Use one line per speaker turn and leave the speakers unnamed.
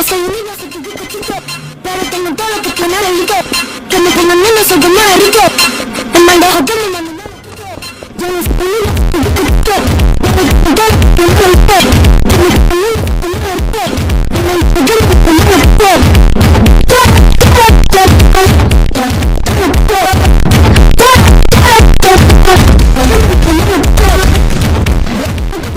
soy unido, soy tu rico chico, pero tengo todo lo que tiene delito. Que me pongan nene, soy como de rico. El mal de hotel me manda nada. Yo no soy unido, soy tu rico chico, pero tengo todo lo que tiene delito. Que me pongan